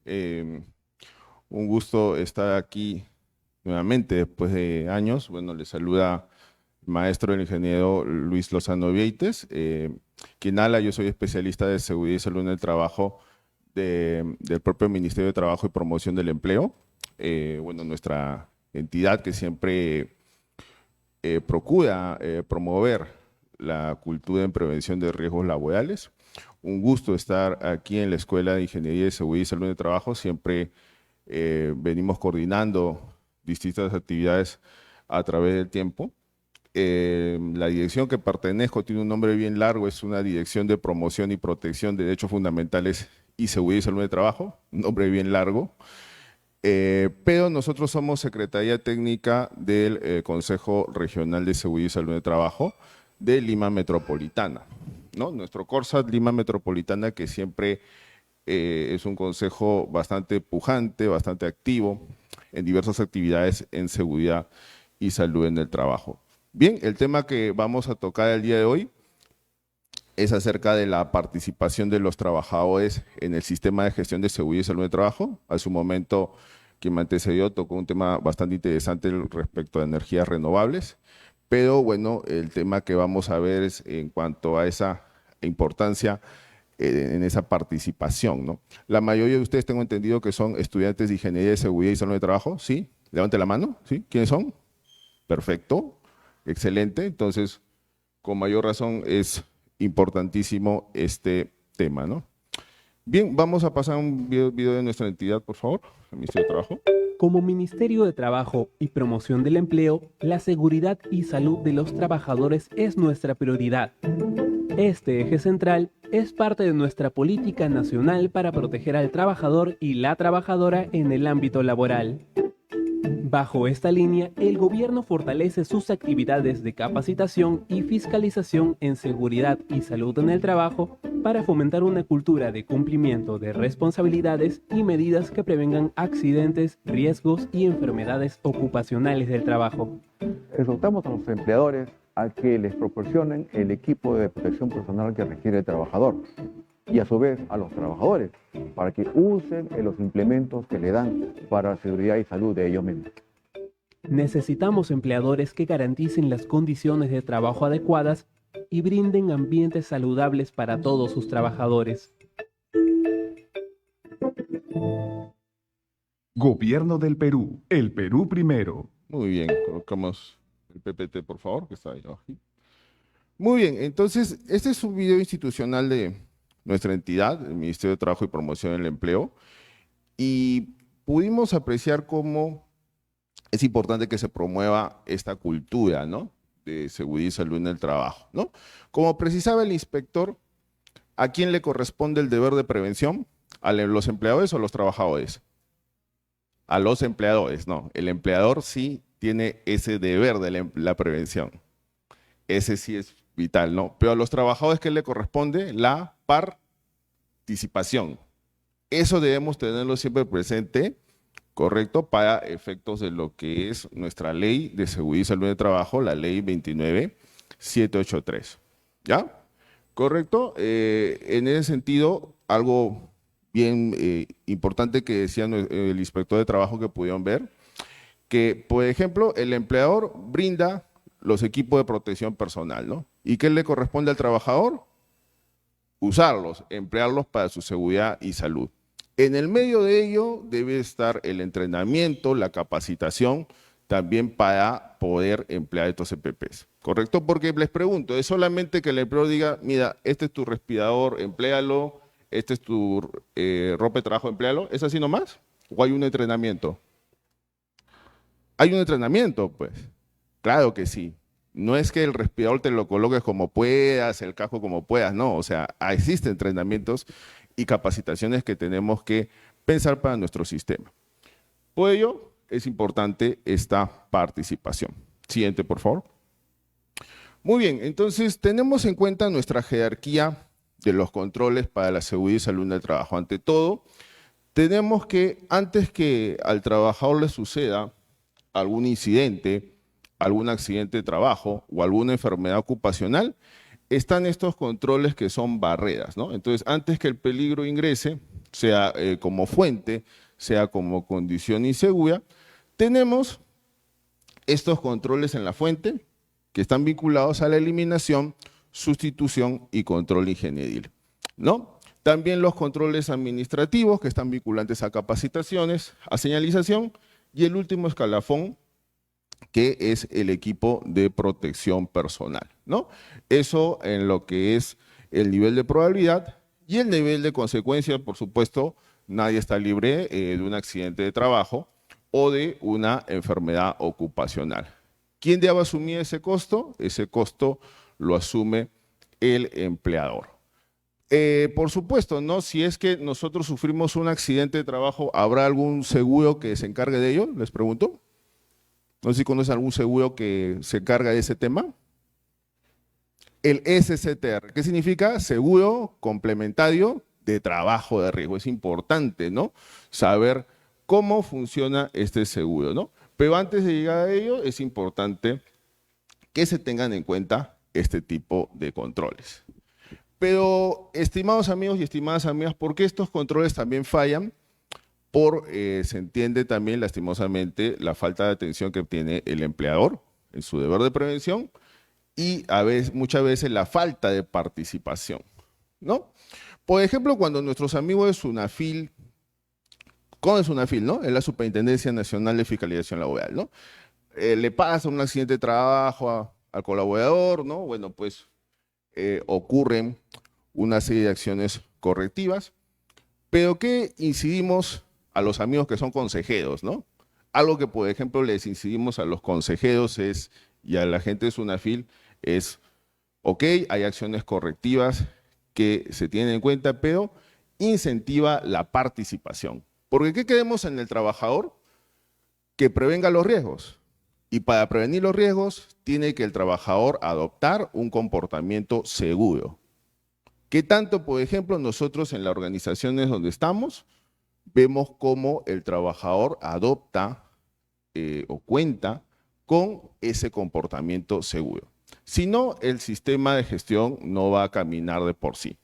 Eh, un gusto estar aquí nuevamente después de años. Bueno, le saluda el maestro, el ingeniero Luis Lozano Vieites. Quien habla, yo soy especialista de seguridad y salud en el trabajo del propio Ministerio de Trabajo y Promoción del Empleo. Bueno, nuestra entidad que siempre procura promover la cultura en prevención de riesgos laborales. Un gusto estar aquí en la Escuela de Ingeniería de Seguridad y Salud en el Trabajo. Siempre venimos coordinando distintas actividades a través del tiempo. La dirección que pertenezco tiene un nombre bien largo, es una dirección de promoción y protección de derechos fundamentales y seguridad y salud de trabajo, un nombre bien largo. Pero nosotros somos Secretaría Técnica del Consejo Regional de Seguridad y Salud de Trabajo de Lima Metropolitana, ¿no? Nuestro CORSAT Lima Metropolitana, que siempre es un consejo bastante pujante, bastante activo en diversas actividades en seguridad y salud en el trabajo. Bien, el tema que vamos a tocar el día de hoy es acerca de la participación de los trabajadores en el sistema de gestión de seguridad y salud de trabajo. Hace un momento, quien me antecedió tocó un tema bastante interesante respecto a energías renovables, pero bueno, el tema que vamos a ver es en cuanto a esa importancia en esa participación, ¿no? La mayoría de ustedes tengo entendido que son estudiantes de Ingeniería de Seguridad y Salud de Trabajo, ¿sí? Levante la mano, ¿sí? ¿Quiénes son? Perfecto, excelente. Entonces, con mayor razón es importantísimo este tema, ¿no? Bien, vamos a pasar un video de nuestra entidad, por favor, el Ministerio de Trabajo. Como Ministerio de Trabajo y Promoción del Empleo, la seguridad y salud de los trabajadores es nuestra prioridad. Este eje central es parte de nuestra política nacional para proteger al trabajador y la trabajadora en el ámbito laboral. Bajo esta línea, el gobierno fortalece sus actividades de capacitación y fiscalización en seguridad y salud en el trabajo para fomentar una cultura de cumplimiento de responsabilidades y medidas que prevengan accidentes, riesgos y enfermedades ocupacionales del trabajo. Exhortamos a los empleadores a que les proporcionen el equipo de protección personal que requiere el trabajador y a su vez a los trabajadores para que usen los implementos que le dan para la seguridad y salud de ellos mismos. Necesitamos empleadores que garanticen las condiciones de trabajo adecuadas y brinden ambientes saludables para todos sus trabajadores. Gobierno del Perú. El Perú primero. Muy bien, colocamos el PPT, por favor, que está ahí abajo. Muy bien, entonces, este es un video institucional de nuestra entidad, el Ministerio de Trabajo y Promoción del Empleo, y pudimos apreciar cómo es importante que se promueva esta cultura, ¿no?, de seguridad y salud en el trabajo, ¿no? Como precisaba el inspector, ¿a quién le corresponde el deber de prevención? ¿A los empleadores o a los trabajadores? A los empleadores, no. El empleador sí tiene ese deber de la prevención. Ese sí es vital, ¿no? Pero a los trabajadores, ¿qué le corresponde? La participación. Eso debemos tenerlo siempre presente, ¿correcto? Para efectos de lo que es nuestra ley de seguridad y salud de trabajo, la ley 29783. ¿Ya? ¿Correcto? En ese sentido, algo bien importante que decía el inspector de trabajo que pudieron ver, que, por ejemplo, el empleador brinda los equipos de protección personal, ¿no? ¿Y qué le corresponde al trabajador? Usarlos, emplearlos para su seguridad y salud. En el medio de ello debe estar el entrenamiento, la capacitación, también para poder emplear estos EPPs, ¿correcto? Porque les pregunto, ¿es solamente que el empleador diga, mira, este es tu respirador, empléalo, este es tu ropa de trabajo, empléalo? ¿Es así nomás? ¿O hay un entrenamiento? Hay un entrenamiento, pues. Claro que sí. No es que el respirador te lo coloques como puedas, el casco como puedas, no. O sea, existen entrenamientos y capacitaciones que tenemos que pensar para nuestro sistema. Por ello, es importante esta participación. Siguiente, por favor. Muy bien, entonces tenemos en cuenta nuestra jerarquía de los controles para la seguridad y salud en el trabajo. Ante todo, tenemos que, antes que al trabajador le suceda algún incidente, algún accidente de trabajo o alguna enfermedad ocupacional, están estos controles que son barreras, ¿no? Entonces, antes que el peligro ingrese, sea como fuente, sea como condición insegura, tenemos estos controles en la fuente que están vinculados a la eliminación, sustitución y control ingenieril, ¿no? También los controles administrativos que están vinculantes a capacitaciones, a señalización, y el último escalafón que es el equipo de protección personal, ¿no? Eso en lo que es el nivel de probabilidad y el nivel de consecuencia. Por supuesto, nadie está libre de un accidente de trabajo o de una enfermedad ocupacional. ¿Quién debe asumir ese costo? Ese costo lo asume el empleador. Por supuesto, ¿no? Si es que nosotros sufrimos un accidente de trabajo, ¿habrá algún seguro que se encargue de ello? Les pregunto. No sé si conocen algún seguro que se encarga de ese tema. El SCTR, ¿qué significa? Seguro complementario de trabajo de riesgo. Es importante, ¿no? Saber cómo funciona este seguro, ¿no? Pero antes de llegar a ello, es importante que se tengan en cuenta este tipo de controles. Pero, estimados amigos y estimadas amigas, ¿por qué estos controles también fallan? Se entiende también lastimosamente la falta de atención que tiene el empleador en su deber de prevención y muchas veces la falta de participación, ¿no? Por ejemplo, cuando nuestros amigos de SUNAFIL, ¿cómo es SUNAFIL, no? Es la Superintendencia Nacional de Fiscalización Laboral, ¿no? Le pasa un accidente de trabajo al colaborador, ¿no? Bueno, pues ocurren una serie de acciones correctivas, pero ¿qué incidimos a los amigos que son consejeros, ¿no? Algo que, por ejemplo, les incidimos a los consejeros y a la gente de SUNAFIL es, ok, hay acciones correctivas que se tienen en cuenta, pero incentiva la participación. Porque ¿qué queremos en el trabajador? Que prevenga los riesgos. Y para prevenir los riesgos, tiene que el trabajador adoptar un comportamiento seguro. ¿Qué tanto, por ejemplo, nosotros en las organizaciones donde estamos, vemos cómo el trabajador adopta o cuenta con ese comportamiento seguro? Si no, el sistema de gestión no va a caminar de por sí.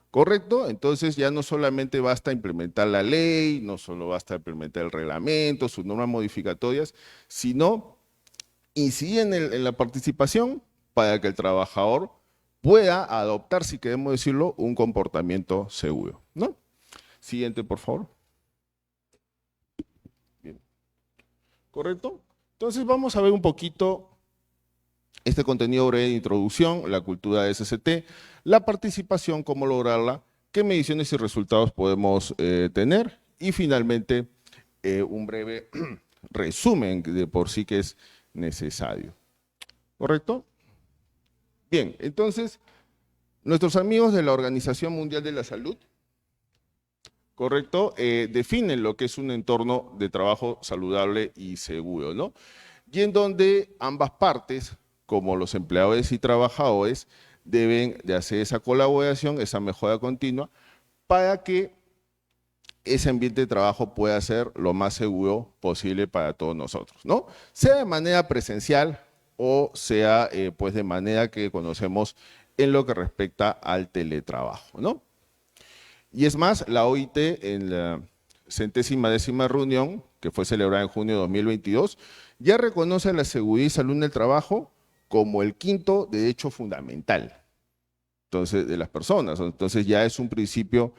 ¿Correcto? Entonces ya no solamente basta implementar la ley, no solo basta implementar el reglamento, sus normas modificatorias, sino incidir en la participación para que el trabajador pueda adoptar, si queremos decirlo, un comportamiento seguro, ¿no? Siguiente, por favor. Bien. ¿Correcto? Entonces vamos a ver un poquito este contenido breve de introducción, la cultura de SCT, la participación, cómo lograrla, qué mediciones y resultados podemos tener y finalmente un breve resumen de por sí que es necesario. ¿Correcto? Bien, entonces, nuestros amigos de la Organización Mundial de la Salud, ¿correcto? Definen lo que es un entorno de trabajo saludable y seguro, ¿no? Y en donde ambas partes, como los empleadores y trabajadores, deben de hacer esa colaboración, esa mejora continua, para que ese ambiente de trabajo pueda ser lo más seguro posible para todos nosotros, ¿no? Sea de manera presencial o sea pues de manera que conocemos en lo que respecta al teletrabajo, ¿no? Y es más, la OIT en la 110ª reunión, que fue celebrada en junio de 2022, ya reconoce la seguridad y salud en el trabajo como el quinto derecho fundamental, entonces, de las personas. Entonces ya es un principio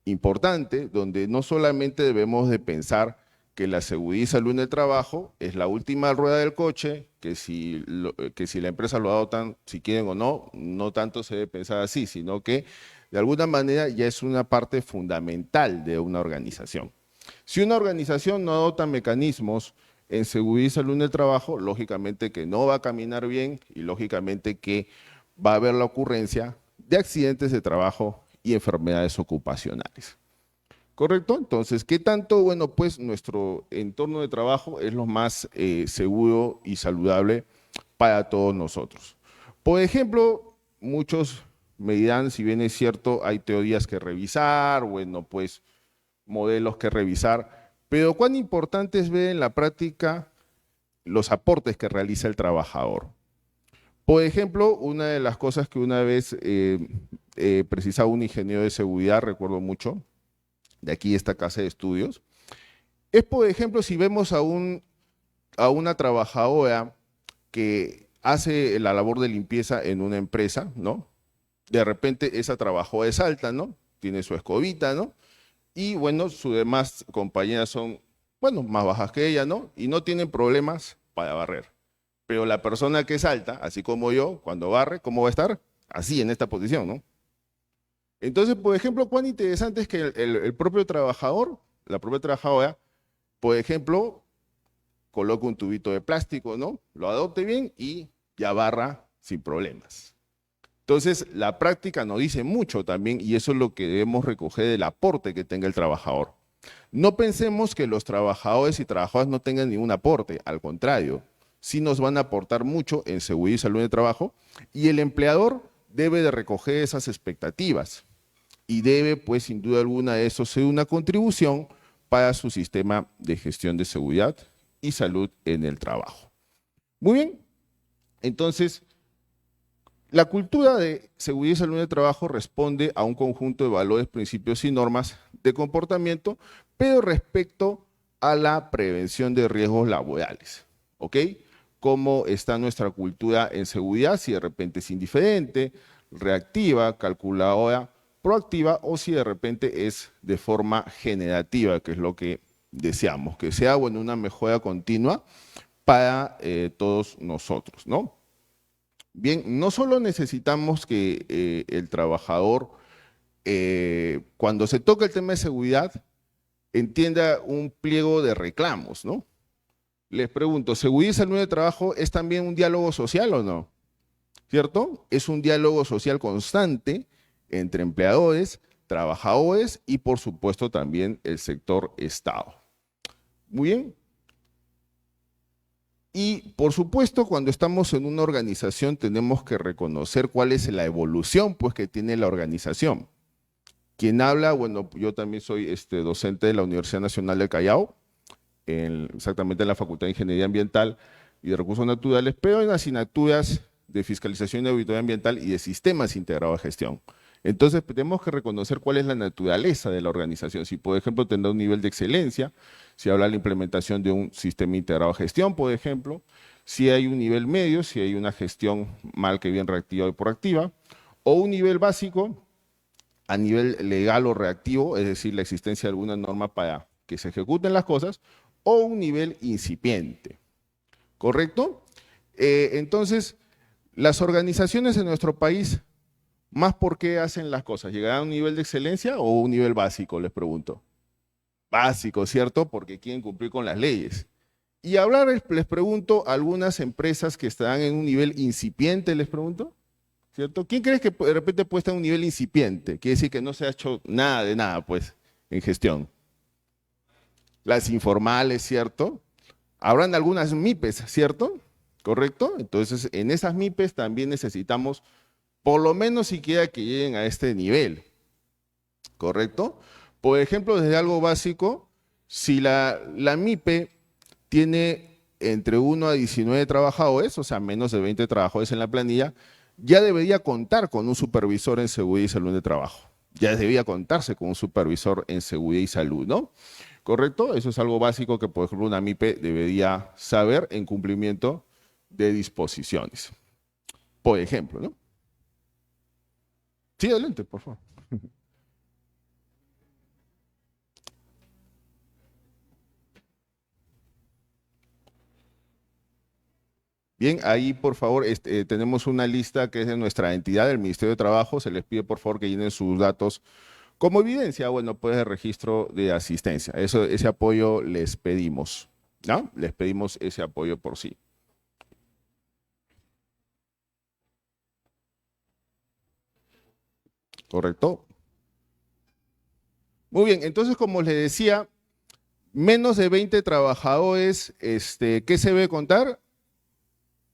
importante donde no solamente debemos de pensar que la seguridad y salud en el trabajo es la última rueda del coche, que si la empresa lo adoptan, si quieren o no, no tanto se debe pensar así, sino que de alguna manera ya es una parte fundamental de una organización. Si una organización no adopta mecanismos en seguridad y salud en el trabajo, lógicamente que no va a caminar bien y lógicamente que va a haber la ocurrencia de accidentes de trabajo y enfermedades ocupacionales. ¿Correcto? Entonces, ¿qué tanto? Bueno, pues nuestro entorno de trabajo es lo más seguro y saludable para todos nosotros. Por ejemplo, muchos me dirán, si bien es cierto, hay teorías que revisar, bueno, pues modelos que revisar, pero cuán importante es ver en la práctica los aportes que realiza el trabajador. Por ejemplo, una de las cosas que una vez precisaba un ingeniero de seguridad, recuerdo mucho, de aquí esta casa de estudios, es, por ejemplo, si vemos a una trabajadora que hace la labor de limpieza en una empresa, ¿no? De repente esa trabajadora es alta, ¿no? Tiene su escobita, ¿no? Y bueno, sus demás compañeras son, bueno, más bajas que ella, ¿no? Y no tienen problemas para barrer. Pero la persona que es alta, así como yo, cuando barre, ¿cómo va a estar? Así, en esta posición, ¿no? Entonces, por ejemplo, cuán interesante es que el propio trabajador, la propia trabajadora, por ejemplo, coloque un tubito de plástico, ¿no? Lo adopte bien y ya barra sin problemas. Entonces, la práctica nos dice mucho también y eso es lo que debemos recoger del aporte que tenga el trabajador. No pensemos que los trabajadores y trabajadoras no tengan ningún aporte, al contrario, sí nos van a aportar mucho en seguridad y salud de trabajo y el empleador debe de recoger esas expectativas y debe, pues, sin duda alguna, eso ser una contribución para su sistema de gestión de seguridad y salud en el trabajo. Muy bien, entonces, la cultura de seguridad y salud en el trabajo responde a un conjunto de valores, principios y normas de comportamiento, pero respecto a la prevención de riesgos laborales, ¿ok? ¿Cómo está nuestra cultura en seguridad? Si de repente es indiferente, reactiva, calculadora, proactiva o si de repente es de forma generativa, que es lo que deseamos, que sea, bueno, una mejora continua para todos nosotros, ¿no? Bien, no solo necesitamos que el trabajador, cuando se toca el tema de seguridad, entienda un pliego de reclamos, ¿no? Les pregunto, ¿seguridad y salud de trabajo es también un diálogo social o no? ¿Cierto? Es un diálogo social constante entre empleadores, trabajadores y, por supuesto, también el sector Estado. Muy bien. Y, por supuesto, cuando estamos en una organización tenemos que reconocer cuál es la evolución, pues, que tiene la organización. Quien habla, bueno, yo también soy docente de la Universidad Nacional del Callao, exactamente en la Facultad de Ingeniería Ambiental y de Recursos Naturales, pero en asignaturas de Fiscalización y Auditoría Ambiental y de Sistemas Integrados de Gestión. Entonces, tenemos que reconocer cuál es la naturaleza de la organización. Si, por ejemplo, tendrá un nivel de excelencia, si habla de la implementación de un sistema integrado de gestión, por ejemplo, si hay un nivel medio, si hay una gestión mal que bien reactiva y proactiva, o un nivel básico a nivel legal o reactivo, es decir, la existencia de alguna norma para que se ejecuten las cosas, o un nivel incipiente, ¿correcto? Entonces, las organizaciones en nuestro país, ¿más por qué hacen las cosas? ¿Llegarán a un nivel de excelencia o un nivel básico, les pregunto? Básico, ¿cierto? Porque quieren cumplir con las leyes. Y hablar, les pregunto, algunas empresas que están en un nivel incipiente, les pregunto, ¿cierto? ¿Quién crees que de repente puede estar en un nivel incipiente? Quiere decir que no se ha hecho nada de nada, pues, en gestión. Las informales, ¿cierto? Habrán algunas MIPES, ¿cierto? ¿Correcto? Entonces, en esas MIPES también necesitamos, por lo menos siquiera que lleguen a este nivel, ¿correcto? Por ejemplo, desde algo básico, si la MIPE tiene entre 1 a 19 trabajadores, o sea, menos de 20 trabajadores en la planilla, ya debería contar con un supervisor en seguridad y salud de trabajo. Ya debería contarse con un supervisor en seguridad y salud, ¿no? ¿Correcto? Eso es algo básico que, por ejemplo, una MIPE debería saber en cumplimiento de disposiciones. Por ejemplo, ¿no? Sí, adelante, por favor. Bien, ahí por favor tenemos una lista que es de nuestra entidad, del Ministerio de Trabajo. Se les pide por favor que llenen sus datos como evidencia, bueno, pues de registro de asistencia. Ese apoyo les pedimos, ¿no? Les pedimos ese apoyo por sí. ¿Correcto? Muy bien, entonces como les decía, menos de 20 trabajadores, ¿qué se debe contar?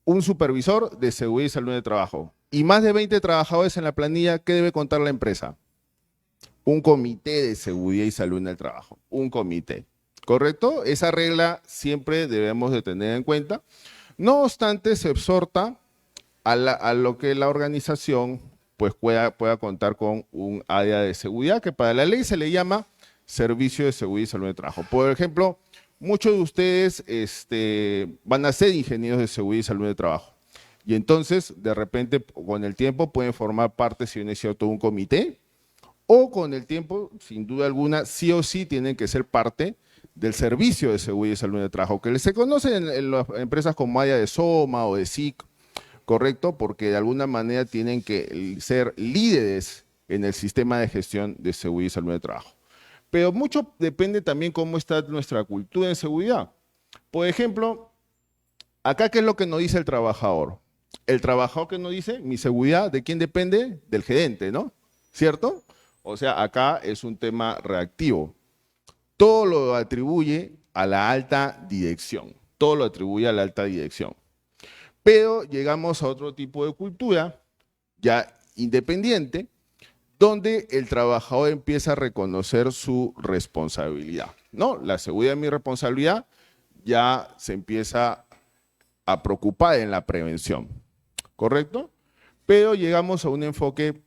Un supervisor de seguridad y salud de trabajo. Y más de 20 trabajadores en la planilla, ¿qué debe contar la empresa? Un comité de seguridad y salud en el trabajo. Un comité. ¿Correcto? Esa regla siempre debemos de tener en cuenta. No obstante, se exhorta a lo que la organización pues pueda contar con un área de seguridad que para la ley se le llama servicio de seguridad y salud de trabajo. Por ejemplo, muchos de ustedes van a ser ingenieros de seguridad y salud de trabajo. Y entonces, de repente, con el tiempo, pueden formar parte, si bien es cierto, de un comité, o con el tiempo, sin duda alguna, sí o sí tienen que ser parte del servicio de seguridad y salud de trabajo, que se conoce en las empresas como área de SOMA o de SIC, ¿correcto? Porque de alguna manera tienen que ser líderes en el sistema de gestión de seguridad y salud de trabajo. Pero mucho depende también cómo está nuestra cultura en seguridad. Por ejemplo, acá, ¿qué es lo que nos dice el trabajador? El trabajador que nos dice, mi seguridad, ¿de quién depende? Del gerente, ¿no? ¿Cierto? O sea, acá es un tema reactivo. Todo lo atribuye a la alta dirección. Todo lo atribuye a la alta dirección. Pero llegamos a otro tipo de cultura, ya independiente, donde el trabajador empieza a reconocer su responsabilidad, ¿no? La seguridad es mi responsabilidad, ya se empieza a preocupar en la prevención, ¿correcto? Pero llegamos a un enfoque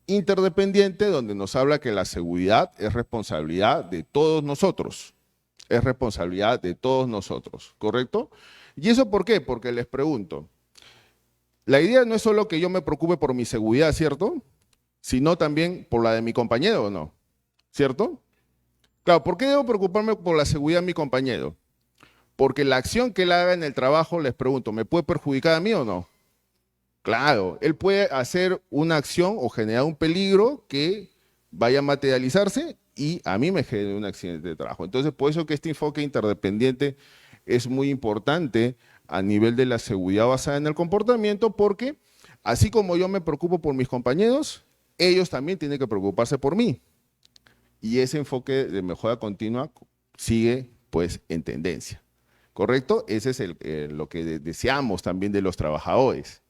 interdependiente donde nos habla que la seguridad es responsabilidad de todos nosotros, es responsabilidad de todos nosotros, ¿correcto? ¿Y eso por qué? Porque les pregunto, la idea no es solo que yo me preocupe por mi seguridad, ¿cierto? Sino también por la de mi compañero, ¿o no? ¿Cierto? Claro, ¿por qué debo preocuparme por la seguridad de mi compañero? Porque la acción que él haga en el trabajo, les pregunto, ¿me puede perjudicar a mí o no? Claro, él puede hacer una acción o generar un peligro que vaya a materializarse y a mí me genere un accidente de trabajo. Entonces, por eso que este enfoque interdependiente es muy importante a nivel de la seguridad basada en el comportamiento, porque así como yo me preocupo por mis compañeros, ellos también tienen que preocuparse por mí. Y ese enfoque de mejora continua sigue pues en tendencia, ¿correcto? Ese es lo que deseamos también de los trabajadores,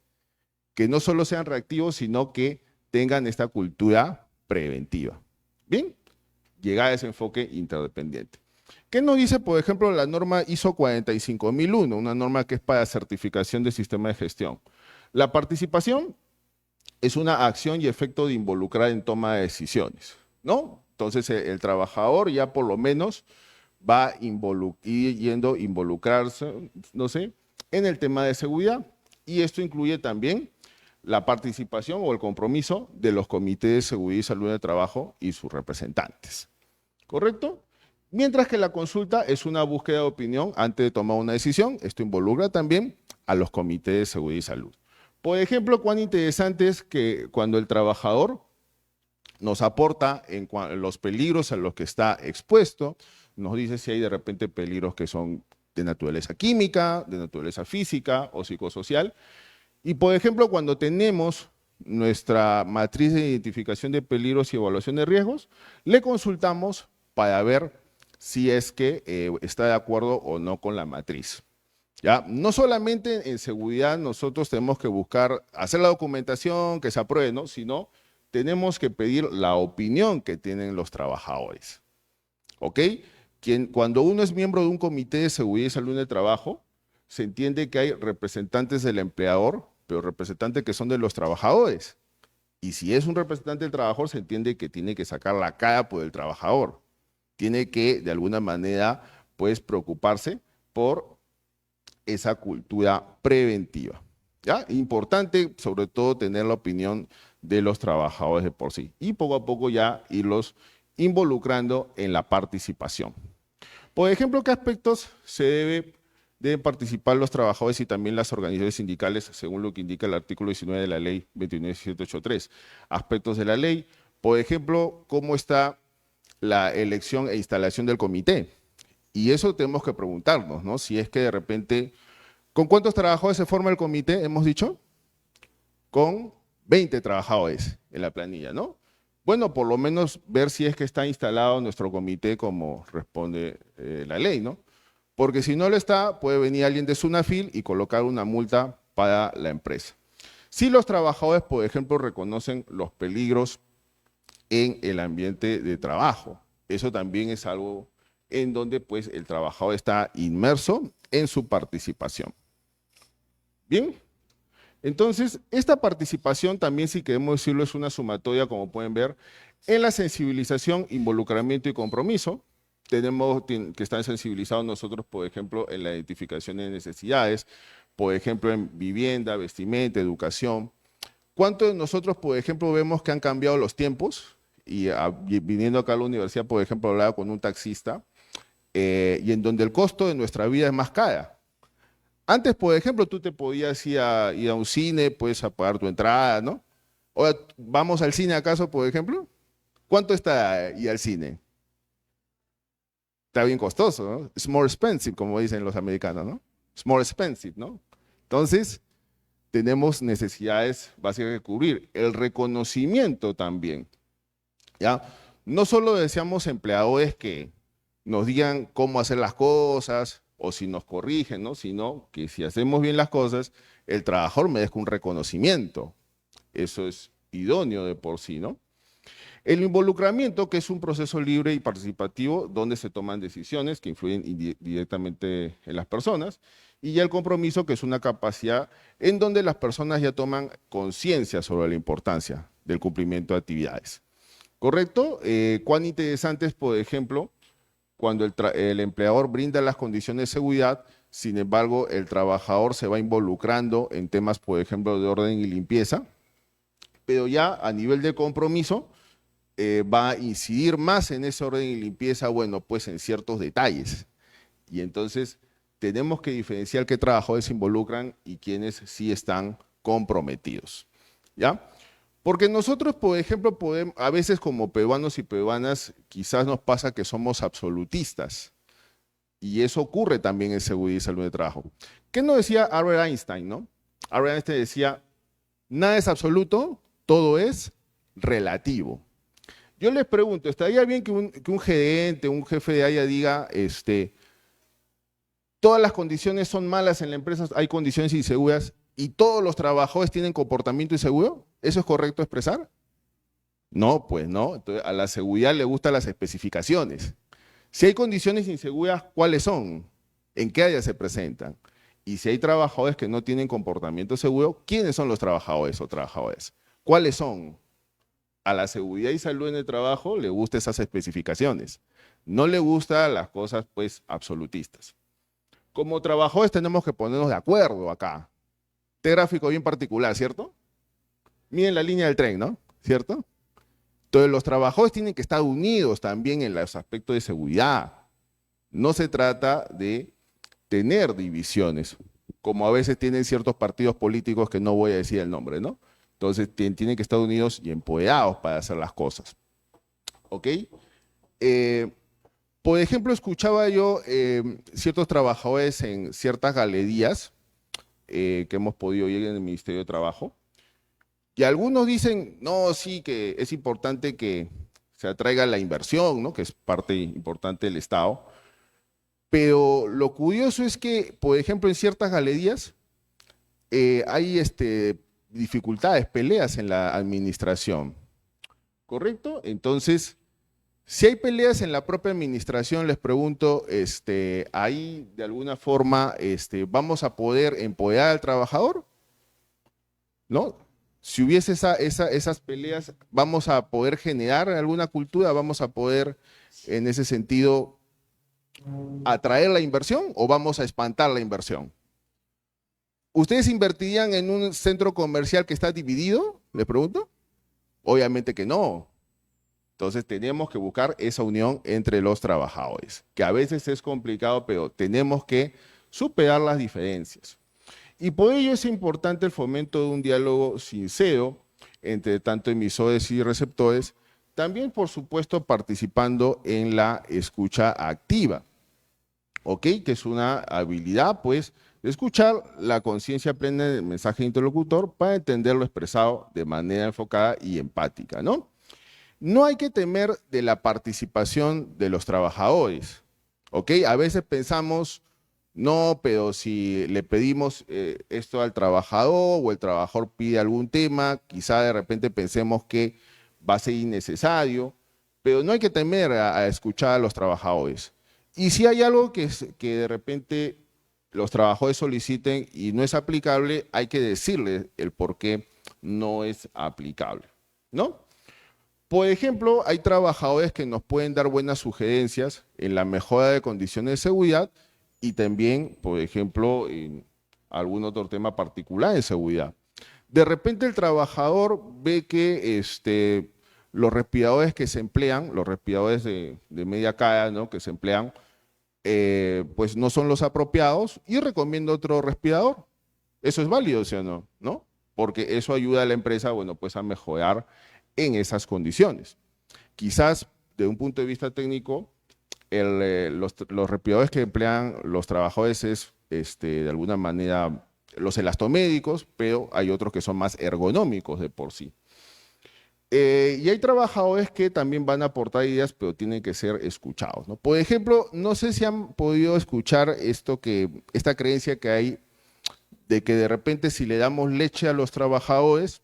que no solo sean reactivos, sino que tengan esta cultura preventiva. Bien, llegar a ese enfoque interdependiente. ¿Qué nos dice, por ejemplo, la norma ISO 45001, una norma que es para certificación de sistema de gestión? La participación es una acción y efecto de involucrar en toma de decisiones, ¿no? Entonces, el trabajador ya por lo menos va a involucrarse, no sé, en el tema de seguridad. Y esto incluye también la participación o el compromiso de los comités de seguridad y salud de trabajo y sus representantes, ¿correcto? Mientras que la consulta es una búsqueda de opinión antes de tomar una decisión. Esto involucra también a los comités de seguridad y salud. Por ejemplo, cuán interesante es que cuando el trabajador nos aporta en los peligros a los que está expuesto, nos dice si hay de repente peligros que son de naturaleza química, de naturaleza física o psicosocial. Y por ejemplo, cuando tenemos nuestra matriz de identificación de peligros y evaluación de riesgos, le consultamos para ver si es que está de acuerdo o no con la matriz. ¿Ya? No solamente en seguridad nosotros tenemos que buscar hacer la documentación que se apruebe, ¿no? Sino tenemos que pedir la opinión que tienen los trabajadores. ¿Ok? Cuando uno es miembro de un comité de seguridad y salud en el trabajo, se entiende que hay representantes del empleador, pero representantes que son de los trabajadores. Y si es un representante del trabajador, se entiende que tiene que sacar la cara por el trabajador. Tiene que, de alguna manera, pues, preocuparse por esa cultura preventiva. ¿Ya? Importante, sobre todo, tener la opinión de los trabajadores de por sí. Y poco a poco ya irlos involucrando en la participación. Por ejemplo, ¿qué aspectos deben participar los trabajadores y también las organizaciones sindicales, según lo que indica el artículo 19 de la ley 29783? Aspectos de la ley, por ejemplo, cómo está la elección e instalación del comité. Y eso tenemos que preguntarnos, ¿no? Si es que de repente, ¿con cuántos trabajadores se forma el comité? Hemos dicho, con 20 trabajadores en la planilla, ¿no? Bueno, por lo menos ver si es que está instalado nuestro comité como responde la ley, ¿no? Porque si no lo está, puede venir alguien de Sunafil y colocar una multa para la empresa. Si los trabajadores, por ejemplo, reconocen los peligros en el ambiente de trabajo, eso también es algo en donde pues el trabajador está inmerso en su participación. Bien, entonces esta participación también, si queremos decirlo, es una sumatoria, como pueden ver, En la sensibilización, involucramiento y compromiso, tenemos que estar sensibilizados nosotros, por ejemplo, en la identificación de necesidades, por ejemplo, en vivienda, vestimenta, educación. ¿Cuántos de nosotros, por ejemplo, vemos que han cambiado los tiempos? Y viniendo acá a la universidad, por ejemplo, hablaba con un taxista, y en donde el costo de nuestra vida es más cara. Antes, por ejemplo, tú te podías ir a un cine, puedes a pagar tu entrada, ¿no? Ahora, ¿vamos al cine acaso, por ejemplo? ¿Cuánto está ir al cine? Está bien costoso, ¿no? It's more expensive, como dicen los americanos, ¿no? It's more expensive, ¿no? Entonces, tenemos necesidades básicas que cubrir. El reconocimiento también, ¿ya? No solo deseamos empleadores que nos digan cómo hacer las cosas o si nos corrigen, ¿no? Sino que si hacemos bien las cosas, el trabajador merezca un reconocimiento. Eso es idóneo de por sí, ¿no? El involucramiento, que es un proceso libre y participativo donde se toman decisiones que influyen directamente en las personas, y ya el compromiso, que es una capacidad en donde las personas ya toman conciencia sobre la importancia del cumplimiento de actividades. ¿Correcto? Cuán interesante es, por ejemplo, cuando el empleador brinda las condiciones de seguridad, sin embargo, el trabajador se va involucrando en temas, por ejemplo, de orden y limpieza, pero ya a nivel de compromiso, va a incidir más en ese orden y limpieza, bueno, pues en ciertos detalles. Y entonces tenemos que diferenciar qué trabajadores se involucran y quiénes sí están comprometidos, ¿ya? Porque nosotros, por ejemplo, a veces como peruanos y peruanas, quizás nos pasa que somos absolutistas. Y eso ocurre también en seguridad y salud de trabajo. ¿Qué nos decía Albert Einstein, no? Albert Einstein decía, nada es absoluto, todo es relativo. Yo les pregunto, ¿estaría bien que un gerente, un jefe de área diga, todas las condiciones son malas en la empresa, hay condiciones inseguras y todos los trabajadores tienen comportamiento inseguro? ¿Eso es correcto expresar? No, pues no. Entonces, a la seguridad le gustan las especificaciones. Si hay condiciones inseguras, ¿cuáles son? ¿En qué áreas se presentan? Y si hay trabajadores que no tienen comportamiento seguro, ¿quiénes son los trabajadores o trabajadoras? ¿Cuáles son? A la seguridad y salud en el trabajo le gustan esas especificaciones. No le gustan las cosas, pues, absolutistas. Como trabajadores tenemos que ponernos de acuerdo acá. Este gráfico bien particular, ¿cierto? Miren la línea del tren, ¿no? ¿Cierto? Entonces los trabajadores tienen que estar unidos también en los aspectos de seguridad. No se trata de tener divisiones, como a veces tienen ciertos partidos políticos que no voy a decir el nombre, ¿no? Entonces tienen que estar unidos y empoderados para hacer las cosas. ¿Ok? Por ejemplo, escuchaba yo ciertos trabajadores en ciertas galerías que hemos podido ir en el Ministerio de Trabajo, y algunos dicen, no, sí, que es importante que se atraiga la inversión, ¿no? Que es parte importante del Estado, pero lo curioso es que, por ejemplo, en ciertas galerías hay dificultades, peleas en la administración, ¿correcto? Entonces, si hay peleas en la propia administración, les pregunto, ¿ahí de alguna forma vamos a poder empoderar al trabajador? ¿No? Si hubiese esas peleas, ¿vamos a poder generar alguna cultura? ¿Vamos a poder, en ese sentido, atraer la inversión o vamos a espantar la inversión? ¿Ustedes invertirían en un centro comercial que está dividido? Les pregunto. Obviamente que no. Entonces tenemos que buscar esa unión entre los trabajadores, que a veces es complicado, pero tenemos que superar las diferencias. Y por ello es importante el fomento de un diálogo sincero entre tanto emisores y receptores, también por supuesto participando en la escucha activa, ¿ok? Que es una habilidad, pues, de escuchar la conciencia plena del mensaje interlocutor para entender lo expresado de manera enfocada y empática, ¿no? No hay que temer de la participación de los trabajadores, ¿ok? A veces pensamos, no, pero si le pedimos esto al trabajador o el trabajador pide algún tema, quizá de repente pensemos que va a ser innecesario, pero no hay que temer a escuchar a los trabajadores. Y si hay algo que de repente los trabajadores soliciten y no es aplicable, hay que decirle el por qué no es aplicable, ¿no? Por ejemplo, hay trabajadores que nos pueden dar buenas sugerencias en la mejora de condiciones de seguridad y también, por ejemplo, en algún otro tema particular de seguridad. De repente el trabajador ve que los respiradores que se emplean, los respiradores de media cara, ¿no?, que se emplean, pues no son los apropiados y recomienda otro respirador. Eso es válido, ¿sí o no? ¿No? Porque eso ayuda a la empresa, bueno, pues a mejorar en esas condiciones. Quizás, de un punto de vista técnico, los respiradores que emplean los trabajadores es, de alguna manera, los elastomédicos, pero hay otros que son más ergonómicos de por sí. Y hay trabajadores que también van a aportar ideas, pero tienen que ser escuchados, ¿no? Por ejemplo, no sé si han podido escuchar esta creencia que hay de que de repente si le damos leche a los trabajadores,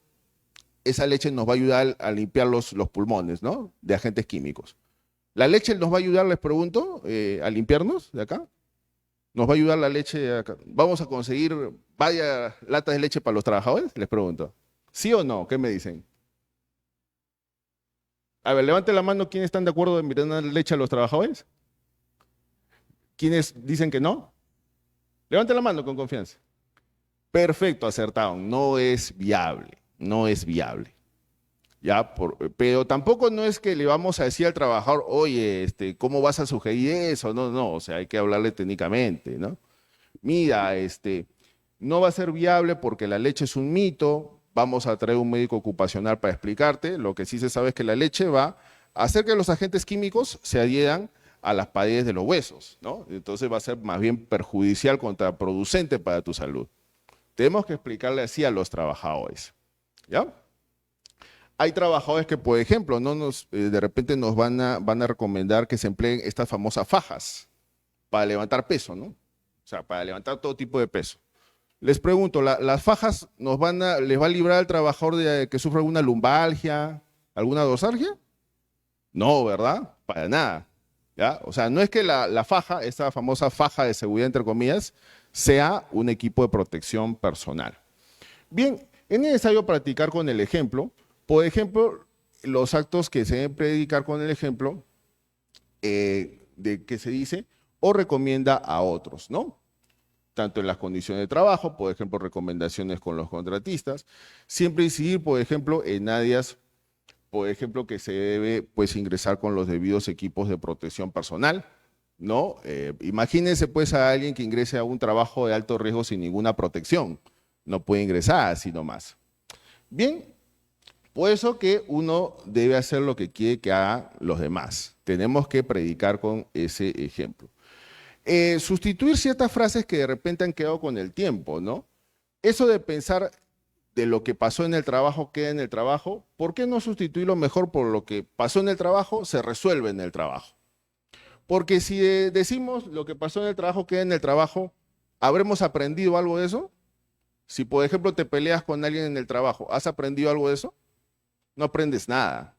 esa leche nos va a ayudar a limpiar los pulmones, ¿no?, de agentes químicos. ¿La leche nos va a ayudar, les pregunto, a limpiarnos de acá? ¿Nos va a ayudar la leche de acá? ¿Vamos a conseguir varias latas de leche para los trabajadores? Les pregunto. ¿Sí o no? ¿Qué me dicen? A ver, levante la mano quienes están de acuerdo en dar leche a los trabajadores. ¿Quiénes dicen que no? Levante la mano con confianza. Perfecto, acertado. No es viable. No es viable. ¿Ya? Pero tampoco no es que le vamos a decir al trabajador, oye, ¿cómo vas a sugerir eso? No, no, o sea, hay que hablarle técnicamente, ¿no? Mira, no va a ser viable porque la leche es un mito, vamos a traer un médico ocupacional para explicarte, lo que sí se sabe es que la leche va a hacer que los agentes químicos se adhieran a las paredes de los huesos, ¿no? Entonces va a ser más bien perjudicial, contraproducente para tu salud. Tenemos que explicarle así a los trabajadores, ¿ya? Hay trabajadores que, por ejemplo, de repente nos van a recomendar que se empleen estas famosas fajas para levantar peso, ¿no? O sea, para levantar todo tipo de peso. Les pregunto, ¿las fajas les va a librar al trabajador de que sufra alguna lumbalgia, alguna dorsalgia? No, ¿verdad? Para nada, ¿ya? O sea, no es que la faja, esta famosa faja de seguridad, entre comillas, sea un equipo de protección personal. Bien, es necesario practicar con el ejemplo. Por ejemplo, los actos que se deben predicar con el ejemplo de que se dice o recomienda a otros, ¿no? Tanto en las condiciones de trabajo, por ejemplo, recomendaciones con los contratistas, siempre incidir, por ejemplo, en áreas, por ejemplo, que se debe pues ingresar con los debidos equipos de protección personal, ¿no? Imagínense pues a alguien que ingrese a un trabajo de alto riesgo sin ninguna protección, no puede ingresar así nomás. Bien, por eso que uno debe hacer lo que quiere que hagan los demás. Tenemos que predicar con ese ejemplo. Sustituir ciertas frases que de repente han quedado con el tiempo, ¿no? Eso de pensar de lo que pasó en el trabajo queda en el trabajo, ¿por qué no sustituirlo mejor por lo que pasó en el trabajo se resuelve en el trabajo? Porque si decimos lo que pasó en el trabajo queda en el trabajo, ¿habremos aprendido algo de eso? Si, por ejemplo, te peleas con alguien en el trabajo, ¿has aprendido algo de eso? No aprendes nada.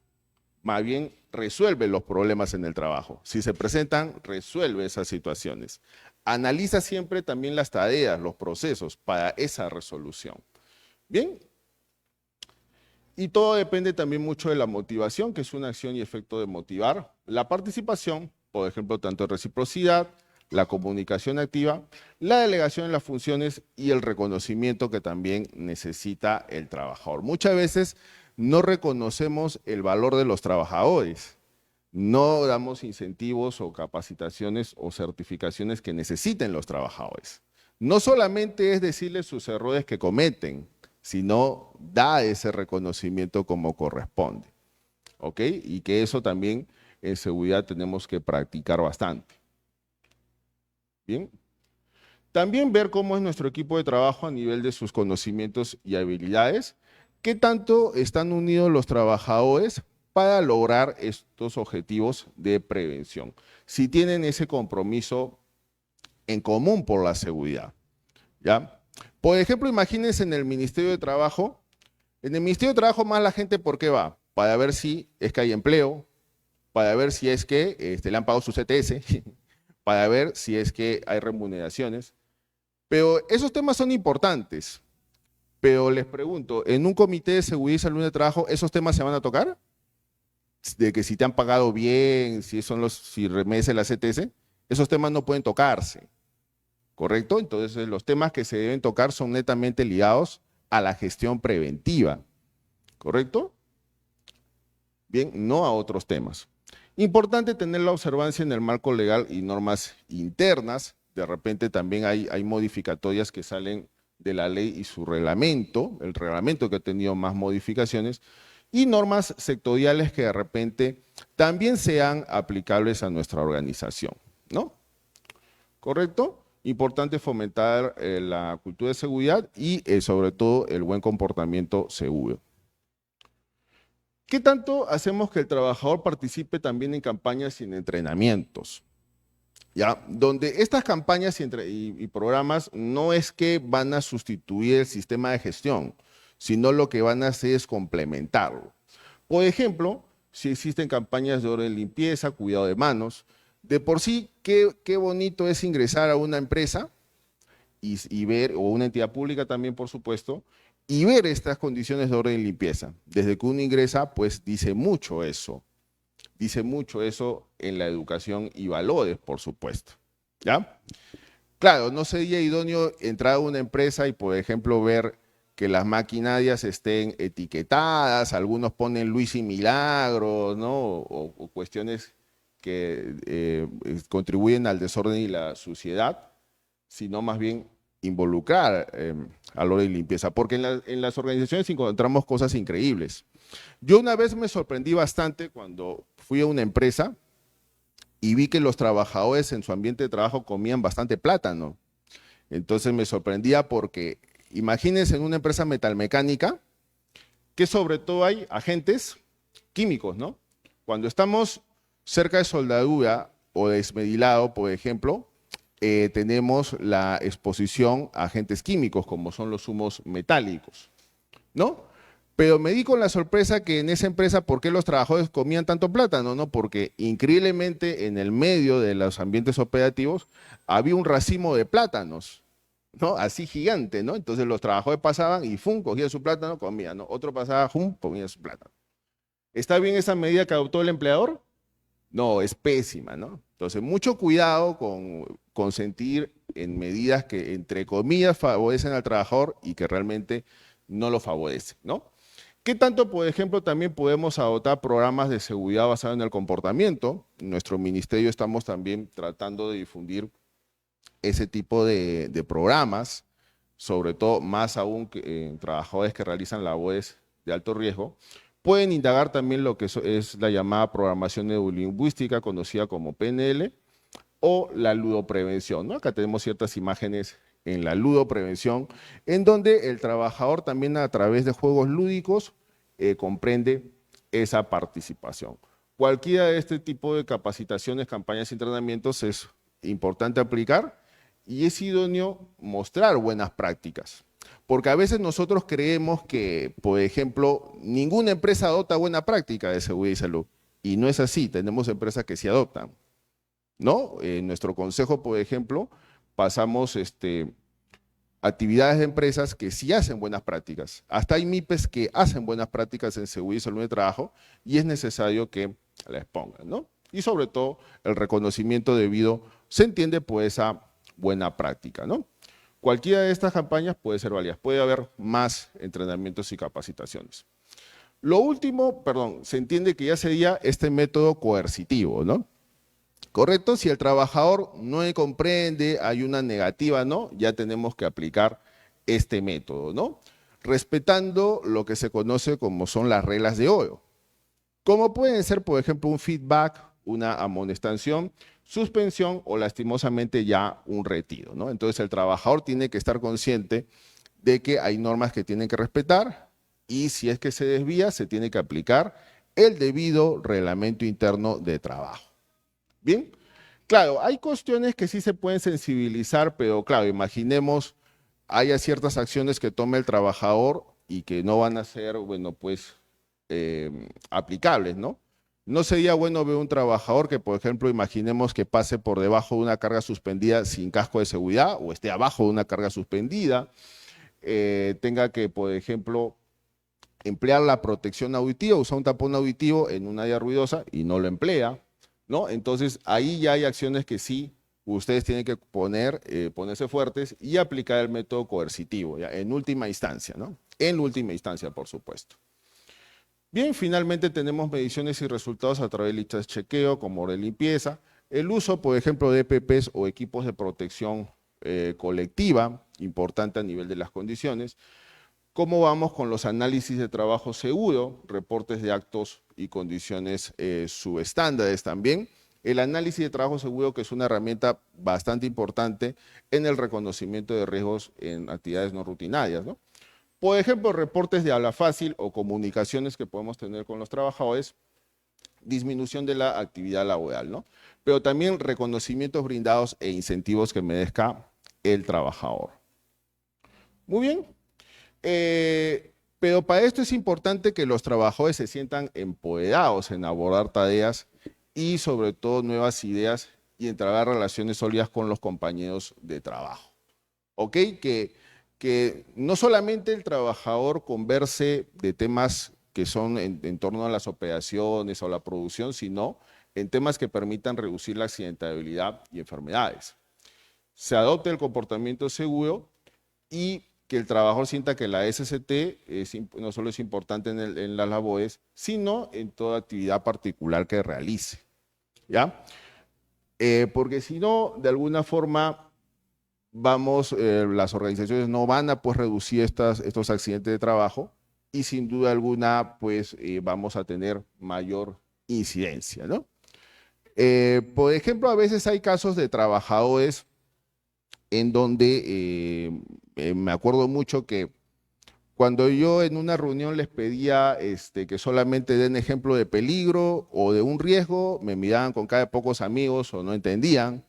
Más bien, resuelve los problemas en el trabajo. Si se presentan, resuelve esas situaciones. Analiza siempre también las tareas, los procesos para esa resolución. Bien. Y todo depende también mucho de la motivación, que es una acción y efecto de motivar. La participación, por ejemplo, tanto en reciprocidad, la comunicación activa, la delegación de las funciones y el reconocimiento que también necesita el trabajador. Muchas veces no reconocemos el valor de los trabajadores, no damos incentivos o capacitaciones o certificaciones que necesiten los trabajadores. No solamente es decirles sus errores que cometen, sino da ese reconocimiento como corresponde, ¿ok? Y que eso también en seguridad tenemos que practicar bastante. Bien. También ver cómo es nuestro equipo de trabajo a nivel de sus conocimientos y habilidades, qué tanto están unidos los trabajadores para lograr estos objetivos de prevención. Si tienen ese compromiso en común por la seguridad, ¿ya? Por ejemplo, imagínense en el Ministerio de Trabajo. En el Ministerio de Trabajo más la gente, ¿por qué va? Para ver si es que hay empleo, para ver si es que le han pagado su CTS, para ver si es que hay remuneraciones. Pero esos temas son importantes. Pero les pregunto, ¿en un comité de seguridad y salud de trabajo esos temas se van a tocar? de que si te han pagado bien, si remese la CTS, esos temas no pueden tocarse, ¿correcto? Entonces los temas que se deben tocar son netamente ligados a la gestión preventiva, ¿correcto? Bien, no a otros temas. Importante tener la observancia en el marco legal y normas internas. De repente también hay modificatorias que salen de la ley y su reglamento, el reglamento que ha tenido más modificaciones, y normas sectoriales que de repente también sean aplicables a nuestra organización, ¿no? ¿Correcto? Importante fomentar la cultura de seguridad y sobre todo el buen comportamiento seguro. ¿Qué tanto hacemos que el trabajador participe también en campañas y en entrenamientos? ¿Ya? Donde estas campañas y programas no es que van a sustituir el sistema de gestión, sino lo que van a hacer es complementarlo. Por ejemplo, si existen campañas de orden de limpieza, cuidado de manos, de por sí, qué bonito es ingresar a una empresa y ver, o una entidad pública también, por supuesto, y ver estas condiciones de orden y limpieza. Desde que uno ingresa, pues dice mucho eso en la educación y valores, por supuesto, ¿ya? Claro, no sería idóneo entrar a una empresa y, por ejemplo, ver que las maquinarias estén etiquetadas, algunos ponen Luis y Milagros, ¿no? O cuestiones que contribuyen al desorden y la suciedad, sino más bien involucrar al orden y limpieza, porque en las organizaciones encontramos cosas increíbles. Yo una vez me sorprendí bastante cuando fui a una empresa y vi que los trabajadores en su ambiente de trabajo comían bastante plátano. Entonces me sorprendía porque, imagínense en una empresa metalmecánica, que sobre todo hay agentes químicos, ¿no? Cuando estamos cerca de soldadura o de esmedilado, por ejemplo, tenemos la exposición a agentes químicos, como son los humos metálicos, ¿no? Pero me di con la sorpresa que en esa empresa, ¿por qué los trabajadores comían tanto plátano? ¿No? Porque increíblemente en el medio de los ambientes operativos había un racimo de plátanos, ¿no? Así gigante, ¿no? Entonces los trabajadores pasaban y ¡fum! Cogían su plátano, comían, ¿no? Otro pasaba, ¡fum! Comía su plátano. ¿Está bien esa medida que adoptó el empleador? No, es pésima, ¿no? Entonces, mucho cuidado con consentir en medidas que, entre comillas, favorecen al trabajador y que realmente no lo favorecen, ¿no? ¿Qué tanto, por ejemplo, también podemos adoptar programas de seguridad basados en el comportamiento? En nuestro ministerio estamos también tratando de difundir ese tipo de programas, sobre todo más aún que trabajadores que realizan labores de alto riesgo. Pueden indagar también lo que es la llamada programación neurolingüística, conocida como PNL, o la ludoprevención, ¿no? Acá tenemos ciertas imágenes en la ludoprevención, en donde el trabajador también a través de juegos lúdicos comprende esa participación. Cualquiera de este tipo de capacitaciones, campañas y entrenamientos es importante aplicar y es idóneo mostrar buenas prácticas. Porque a veces nosotros creemos que, por ejemplo, ninguna empresa adopta buena práctica de seguridad y salud. Y no es así, tenemos empresas que sí adoptan, ¿no? En nuestro consejo, por ejemplo, pasamos actividades de empresas que sí hacen buenas prácticas. Hasta hay MIPES que hacen buenas prácticas en seguridad y salud de trabajo y es necesario que las pongan, ¿no? Y sobre todo, el reconocimiento debido se entiende por esa buena práctica, ¿no? Cualquiera de estas campañas puede ser válida. Puede haber más entrenamientos y capacitaciones. Lo último, se entiende que ya sería este método coercitivo, ¿no? ¿Correcto? Si el trabajador no comprende, hay una negativa, ¿no? Ya tenemos que aplicar este método, ¿no? Respetando lo que se conoce como son las reglas de oro. Como pueden ser, por ejemplo, un feedback, una amonestación, suspensión o lastimosamente ya un retiro, ¿no? Entonces el trabajador tiene que estar consciente de que hay normas que tienen que respetar y si es que se desvía, se tiene que aplicar el debido reglamento interno de trabajo. Bien, claro, hay cuestiones que sí se pueden sensibilizar, pero claro, imaginemos, haya ciertas acciones que tome el trabajador y que no van a ser, bueno, pues, aplicables, ¿no? No sería bueno ver un trabajador que, por ejemplo, imaginemos que pase por debajo de una carga suspendida sin casco de seguridad o esté abajo de una carga suspendida, tenga que, por ejemplo, emplear la protección auditiva, usar un tapón auditivo en un área ruidosa y no lo emplea, ¿no? Entonces, ahí ya hay acciones que sí ustedes tienen que ponerse fuertes y aplicar el método coercitivo, ¿ya? En última instancia, ¿no? En última instancia, por supuesto. Bien, finalmente tenemos mediciones y resultados a través de listas de chequeo, como de limpieza, el uso, por ejemplo, de EPPs o equipos de protección colectiva, importante a nivel de las condiciones. ¿Cómo vamos con los análisis de trabajo seguro, reportes de actos y condiciones subestándares también? El análisis de trabajo seguro, que es una herramienta bastante importante en el reconocimiento de riesgos en actividades no rutinarias, ¿no? Por ejemplo, reportes de habla fácil o comunicaciones que podemos tener con los trabajadores, disminución de la actividad laboral, ¿no? Pero también reconocimientos brindados e incentivos que merezca el trabajador. Muy bien. Pero para esto es importante que los trabajadores se sientan empoderados en abordar tareas y sobre todo nuevas ideas y entablar relaciones sólidas con los compañeros de trabajo. ¿Ok? Que no solamente el trabajador converse de temas que son en torno a las operaciones o la producción, sino en temas que permitan reducir la accidentabilidad y enfermedades. Se adopte el comportamiento seguro y que el trabajador sienta que la SST no solo es importante en las labores, sino en toda actividad particular que realice, ¿ya? Porque si no, de alguna forma, las organizaciones no van a pues, reducir estos accidentes de trabajo y sin duda alguna, pues vamos a tener mayor incidencia, ¿no? Por ejemplo, a veces hay casos de trabajadores en donde me acuerdo mucho que cuando yo en una reunión les pedía que solamente den ejemplo de peligro o de un riesgo, me miraban con cara de pocos amigos o no entendían.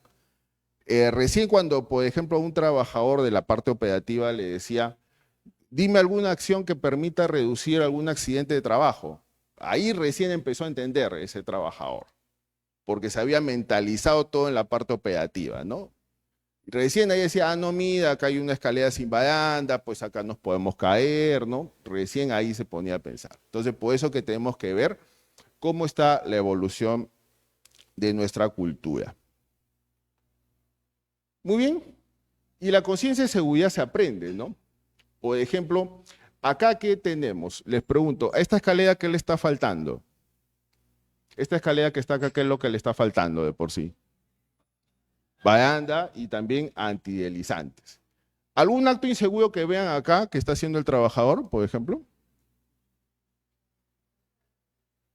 Recién cuando, por ejemplo, a un trabajador de la parte operativa le decía, dime alguna acción que permita reducir algún accidente de trabajo. Ahí recién empezó a entender ese trabajador, porque se había mentalizado todo en la parte operativa, ¿no? Recién ahí decía, no, mira, acá hay una escalera sin baranda, pues acá nos podemos caer, ¿no? Recién ahí se ponía a pensar. Entonces, por eso que tenemos que ver cómo está la evolución de nuestra cultura. Muy bien. Y la conciencia de seguridad se aprende, ¿no? Por ejemplo, acá ¿qué tenemos? Les pregunto, ¿a esta escalera qué le está faltando? Esta escalera que está acá, ¿qué es lo que le está faltando de por sí? Baranda y también antideslizantes. ¿Algún acto inseguro que vean acá que está haciendo el trabajador, por ejemplo?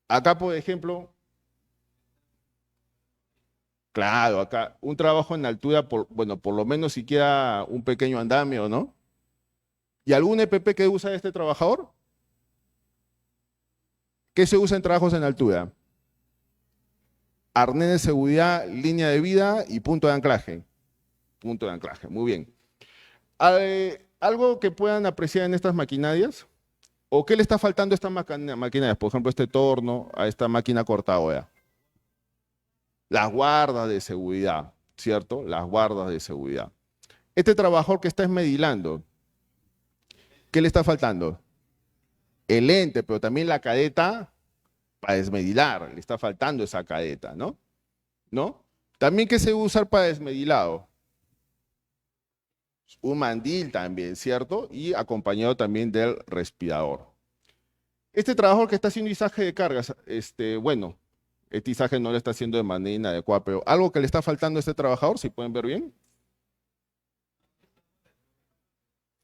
Acá, por ejemplo, claro, acá un trabajo en altura, bueno, por lo menos siquiera un pequeño andamio, ¿no? ¿Y algún EPP que usa este trabajador? ¿Qué se usa en trabajos en altura? Arnés de seguridad, línea de vida y punto de anclaje. Punto de anclaje, muy bien. ¿Algo que puedan apreciar en estas maquinarias? ¿O qué le está faltando a estas maquinarias? Por ejemplo, este torno, a esta máquina cortadora. Las guardas de seguridad, ¿cierto? Las guardas de seguridad. Este trabajador que está esmedilando, ¿qué le está faltando? El lente, pero también la cadeta para desmedilar, le está faltando esa cadeta, ¿no? ¿No? También, ¿qué se va a usar para desmedilado? Un mandil también, ¿cierto? Y acompañado también del respirador. Este trabajador que está haciendo izaje de cargas, bueno, este izaje no lo está haciendo de manera inadecuada, pero algo que le está faltando a este trabajador, si pueden ver bien.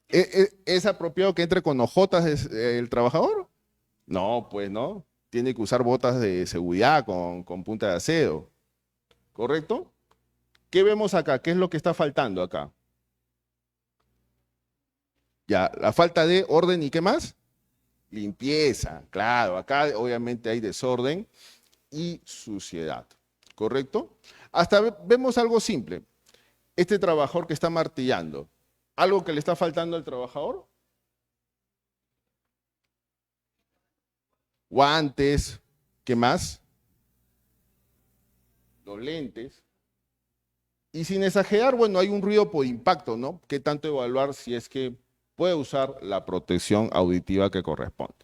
¿Es apropiado que entre con ojotas el trabajador? No, pues no. Tiene que usar botas de seguridad con punta de acero. ¿Correcto? ¿Qué vemos acá? ¿Qué es lo que está faltando acá? Ya, la falta de orden y ¿qué más? Limpieza. Claro, acá obviamente hay desorden y suciedad. ¿Correcto? Hasta vemos algo simple. Este trabajador que está martillando, ¿algo que le está faltando al trabajador? Guantes, ¿qué más? Los lentes. Y sin exagerar, bueno, hay un ruido por impacto, ¿no? ¿Qué tanto evaluar si es que puede usar la protección auditiva que corresponde?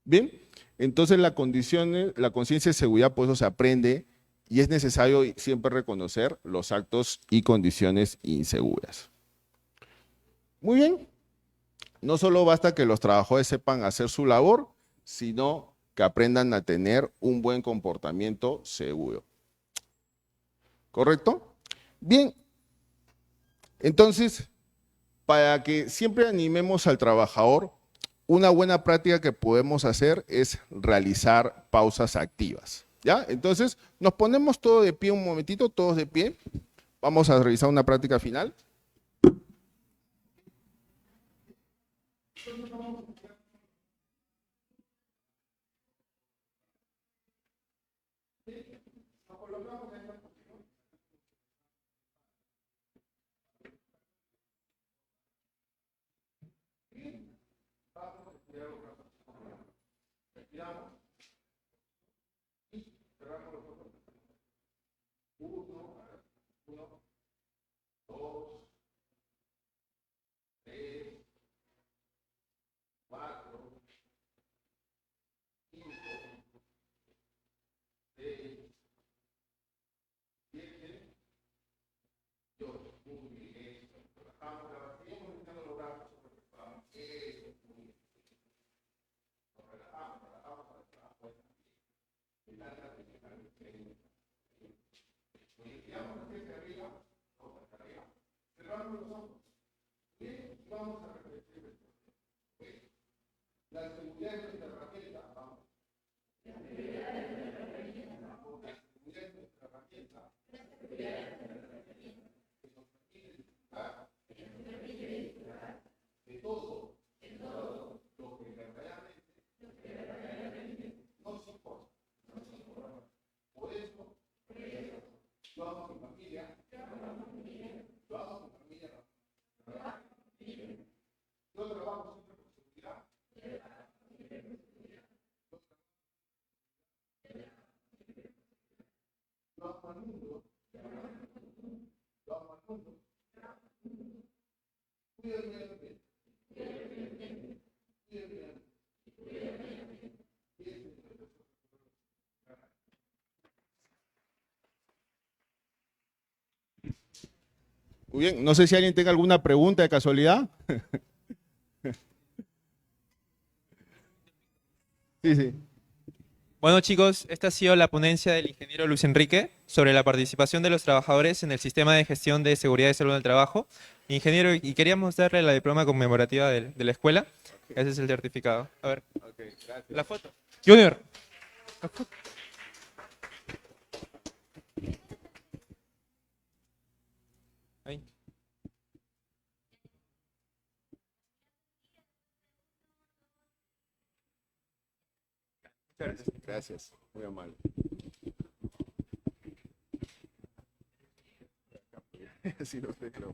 Bien, entonces la conciencia de seguridad, por eso se aprende y es necesario siempre reconocer los actos y condiciones inseguras. Muy bien, no solo basta que los trabajadores sepan hacer su labor, sino que aprendan a tener un buen comportamiento seguro. ¿Correcto? Bien, entonces, para que siempre animemos al trabajador, una buena práctica que podemos hacer es realizar pausas activas. ¿Ya? Entonces, nos ponemos todos de pie un momentito, todos de pie. Vamos a realizar una práctica final. Muy bien, no sé si alguien tenga alguna pregunta de casualidad. Sí, sí. Bueno, chicos, esta ha sido la ponencia del ingeniero Luis Enrique sobre la participación de los trabajadores en el sistema de gestión de seguridad y salud en el trabajo. Ingeniero, y queríamos darle la diploma conmemorativa de la escuela. Ese es el certificado. A ver, la foto. Junior. Ahí. Gracias, muy amable. Sí, no sé, creo.